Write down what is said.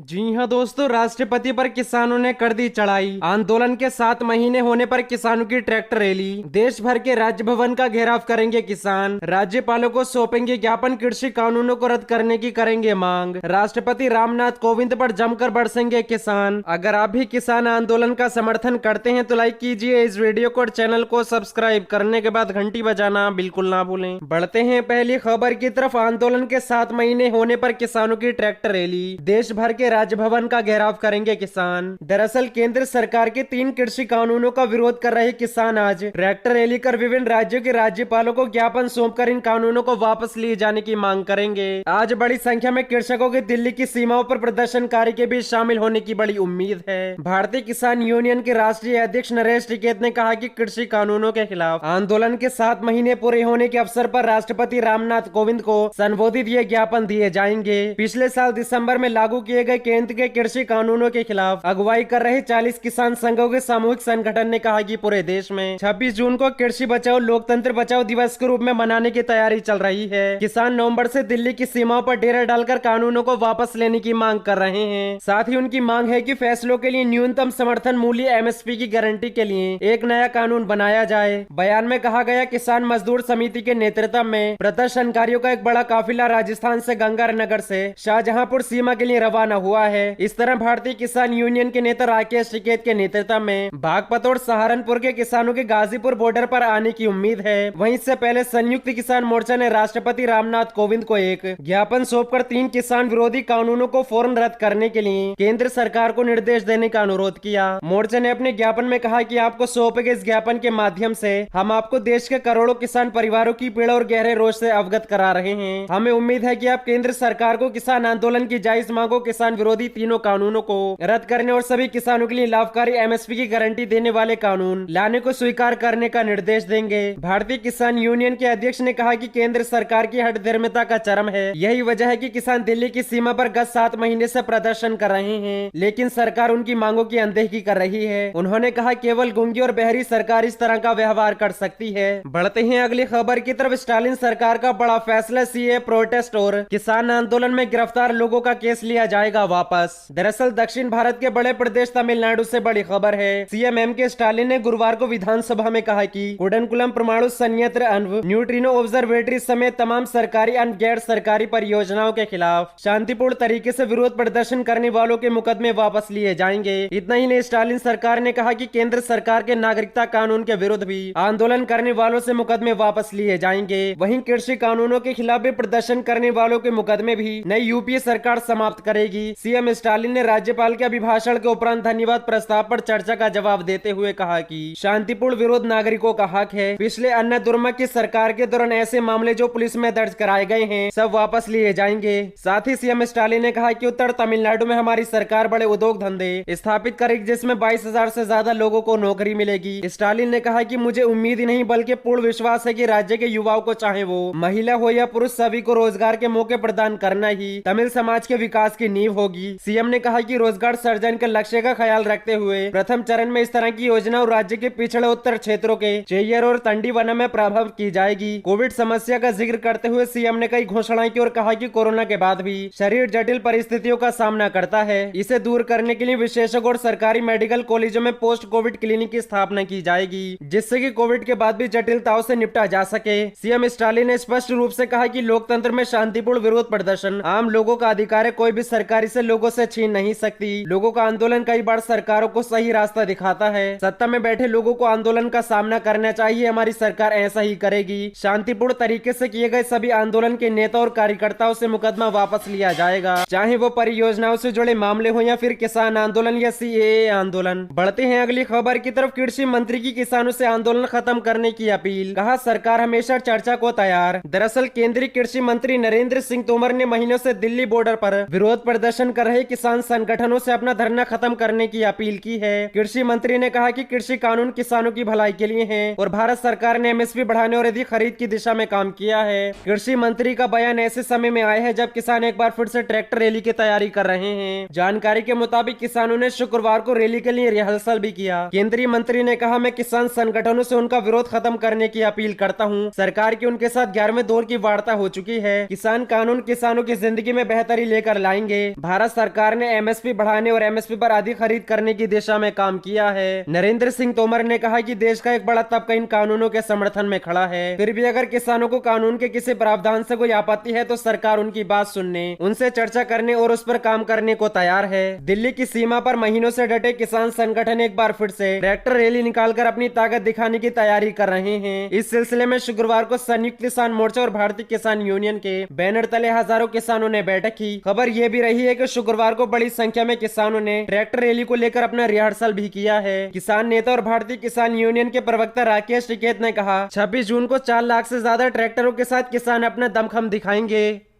जी हां दोस्तों, राष्ट्रपति पर किसानों ने कर दी चढ़ाई। आंदोलन के 7 महीने होने पर किसानों की ट्रैक्टर रैली। देश भर के राजभवन का घेराव करेंगे किसान। राज्यपालों को सौंपेंगे ज्ञापन, कृषि कानूनों को रद्द करने की करेंगे मांग। राष्ट्रपति रामनाथ कोविंद पर जमकर बरसेंगे किसान। अगर आप भी किसान आंदोलन का समर्थन करते हैं तो लाइक कीजिए इस वीडियो को और चैनल को सब्सक्राइब करने के बाद घंटी बजाना बिल्कुल ना भूलें। बढ़ते हैं पहली खबर की तरफ। आंदोलन के 7 महीने होने पर किसानों की ट्रैक्टर रैली। देश भर के राजभवन का घेराव करेंगे किसान। दरअसल केंद्र सरकार के 3 कृषि कानूनों का विरोध कर रहे किसान आज ट्रैक्टर रैली कर विभिन्न राज्यों के राज्यपालों को ज्ञापन सौंपकर इन कानूनों को वापस लिए जाने की मांग करेंगे। आज बड़ी संख्या में कृषकों के दिल्ली की सीमाओं पर प्रदर्शनकारी के बीच शामिल होने की बड़ी उम्मीद है। भारतीय किसान यूनियन के राष्ट्रीय अध्यक्ष नरेश टिकैत ने कहा कि कृषि कानूनों के खिलाफ आंदोलन के 7 महीने पूरे होने के अवसर पर राष्ट्रपति रामनाथ कोविंद को संबोधित ये ज्ञापन दिए जाएंगे। पिछले साल दिसंबर में लागू किए गए केंद्र के कृषि कानूनों के खिलाफ अगुवाई कर रहे 40 किसान संघों के सामूहिक संगठन ने कहा कि पूरे देश में 26 जून को कृषि बचाओ लोकतंत्र बचाओ दिवस के रूप में मनाने की तैयारी चल रही है। किसान नवंबर से दिल्ली की सीमाओं पर डेरा डालकर कानूनों को वापस लेने की मांग कर रहे हैं। साथ ही उनकी मांग है कि फैसलों के लिए न्यूनतम समर्थन मूल्य एमएसपी की गारंटी के लिए एक नया कानून बनाया जाए। बयान में कहा गया, किसान मजदूर समिति के नेतृत्व में प्रदर्शनकारियों का एक बड़ा काफिला राजस्थान से गंगानगर से शाहजहांपुर सीमा के लिए रवाना हुआ है। इस तरह भारतीय किसान यूनियन के नेता राकेश टिकैत के नेतृत्व में बागपत और सहारनपुर के किसानों के गाजीपुर बॉर्डर पर आने की उम्मीद है। वहीं इससे पहले संयुक्त किसान मोर्चा ने राष्ट्रपति रामनाथ कोविंद को एक ज्ञापन सौंपकर 3 किसान विरोधी कानूनों को फौरन रद्द करने के लिए केंद्र सरकार को निर्देश देने का अनुरोध किया। मोर्चा ने अपने ज्ञापन में कहा कि आपको सौंपे गए इस ज्ञापन के माध्यम से हम आपको देश के करोड़ों किसान परिवारों की पीड़ा और गहरे रोष से अवगत करा रहे हैं। हमें उम्मीद है कि आप केंद्र सरकार को किसान आंदोलन की जायज मांगों, किसान विरोधी तीनों कानूनों को रद्द करने और सभी किसानों के लिए लाभकारी एमएसपी की गारंटी देने वाले कानून लाने को स्वीकार करने का निर्देश देंगे। भारतीय किसान यूनियन के अध्यक्ष ने कहा कि केंद्र सरकार की हठधर्मिता का चरम है। यही वजह है कि किसान दिल्ली की सीमा पर गत 7 महीने से प्रदर्शन कर रहे हैं, लेकिन सरकार उनकी मांगों की अनदेखी कर रही है। उन्होंने कहा, केवल गूंगी और बहरी सरकार इस तरह का व्यवहार कर सकती है। बढ़ते हैं अगली खबर की तरफ। स्टालिन सरकार का बड़ा फैसला, सीए प्रोटेस्ट और किसान आंदोलन में गिरफ्तार लोगों का केस लिया जाएगा वापस। दरअसल दक्षिण भारत के बड़े प्रदेश तमिलनाडु से बड़ी खबर है। CM MK. स्टालिन ने गुरुवार को विधानसभा में कहा कि कुडनकुलम परमाणु संयंत्र, अन्व, न्यूट्रिनो ऑब्जर्वेटरी समेत तमाम सरकारी और गैर सरकारी परियोजनाओं के खिलाफ शांतिपूर्ण तरीके से विरोध प्रदर्शन करने वालों के मुकदमे वापस लिए जाएंगे। इतना ही नहीं, स्टालिन सरकार ने कहा कि केंद्र सरकार के नागरिकता कानून के विरुद्ध भी आंदोलन करने वालों से मुकदमे वापस लिए जाएंगे। वहीं कृषि कानूनों के खिलाफ भी प्रदर्शन करने वालों के मुकदमे भी नई यूपीए सरकार समाप्त करेगी। सीएम स्टालिन ने राज्यपाल के अभिभाषण के उपरांत धन्यवाद प्रस्ताव पर चर्चा का जवाब देते हुए कहा कि शांतिपूर्ण विरोध नागरिकों का हक है। पिछले अन्ना दुर्मा की सरकार के दौरान ऐसे मामले जो पुलिस में दर्ज कराए गए हैं सब वापस लिए जाएंगे। साथ ही सीएम स्टालिन ने कहा कि उत्तर तमिलनाडु में हमारी सरकार बड़े उद्योग धंधे स्थापित करेगी, जिसमें 22,000 से ज्यादा लोगों को नौकरी मिलेगी। स्टालिन ने कहा कि मुझे उम्मीद ही नहीं बल्कि पूर्ण विश्वास है कि राज्य के युवाओं को, चाहे वो महिला हो या पुरुष, सभी को रोजगार के मौके प्रदान करना ही तमिल समाज के विकास की नींव होगी। सीएम ने कहा कि रोजगार सर्जन के लक्ष्य का ख्याल रखते हुए प्रथम चरण में इस तरह की योजना और राज्य के पिछड़े उत्तर क्षेत्रों के चेय्यर और तंडीवनम में प्रभाव की जाएगी। कोविड समस्या का जिक्र करते हुए सीएम ने कई घोषणाएं की और कहा कि कोरोना के बाद भी शरीर जटिल परिस्थितियों का सामना करता है। इसे दूर करने के लिए विशेषज्ञ और सरकारी मेडिकल कॉलेजों में पोस्ट कोविड क्लिनिक की स्थापना की जाएगी, जिससे कि कोविड के बाद भी जटिलताओं से निपटा जा सके। सीएम स्टालिन ने स्पष्ट रूप से कहा कि लोकतंत्र में शांतिपूर्ण विरोध प्रदर्शन आम लोगों का अधिकार है, कोई भी सरकारी से लोगों से छीन नहीं सकती। लोगों का आंदोलन कई बार सरकारों को सही रास्ता दिखाता है। सत्ता में बैठे लोगों को आंदोलन का सामना करना चाहिए। हमारी सरकार ऐसा ही करेगी। शांतिपूर्ण तरीके से किए गए सभी आंदोलन के नेता और कार्यकर्ताओं से मुकदमा वापस लिया जाएगा, चाहे वो परियोजनाओं से जुड़े मामले हो या फिर किसान आंदोलन या सीएए आंदोलन। बढ़ते हैं अगली खबर की तरफ। कृषि मंत्री की किसानों से आंदोलन खत्म करने की अपील, कहा सरकार हमेशा चर्चा को तैयार। दरअसल केंद्रीय कृषि मंत्री नरेंद्र सिंह तोमर ने महीनों से दिल्ली बॉर्डर पर विरोध प्रदर्शन कर रहे किसान संगठनों से अपना धरना खत्म करने की अपील की है। कृषि मंत्री ने कहा कि कृषि कानून किसानों की भलाई के लिए हैं और भारत सरकार ने एमएसपी बढ़ाने और अधिक खरीद की दिशा में काम किया है। कृषि मंत्री का बयान ऐसे समय में आया है जब किसान एक बार फिर से ट्रैक्टर रैली की तैयारी कर रहे हैं। जानकारी के मुताबिक किसानों ने शुक्रवार को रैली के लिए रिहर्सल भी किया। केंद्रीय मंत्री ने कहा, मैं किसान संगठनों से उनका विरोध खत्म करने की अपील करता हूं। सरकार की उनके साथ 11वें दौर की वार्ता हो चुकी है। किसान कानून किसानों की जिंदगी में बेहतरी लेकर लाएंगे। भारत सरकार ने एमएसपी बढ़ाने और एमएसपी पर अधिक खरीद करने की दिशा में काम किया है। नरेंद्र सिंह तोमर ने कहा कि देश का एक बड़ा तबका इन कानूनों के समर्थन में खड़ा है। फिर भी अगर किसानों को कानून के किसी प्रावधान से कोई आपत्ति है तो सरकार उनकी बात सुनने, उनसे चर्चा करने और उस पर काम करने को तैयार है। दिल्ली की सीमा पर महीनों से डटे किसान संगठन एक बार फिर से ट्रैक्टर रैली निकालकर अपनी ताकत दिखाने की तैयारी कर रहे हैं। इस सिलसिले में शुक्रवार को संयुक्त किसान मोर्चा और भारतीय किसान यूनियन के बैनर तले हजारों किसानों ने बैठक की। खबर यह भी रही है कि शुक्रवार को बड़ी संख्या में किसानों ने ट्रैक्टर रैली को लेकर अपना रिहर्सल भी किया है। किसान नेता और भारतीय किसान यूनियन के प्रवक्ता राकेश टिकैत ने कहा 26 जून को 4 लाख से ज्यादा ट्रैक्टरों के साथ किसान अपना दमखम दिखाएंगे।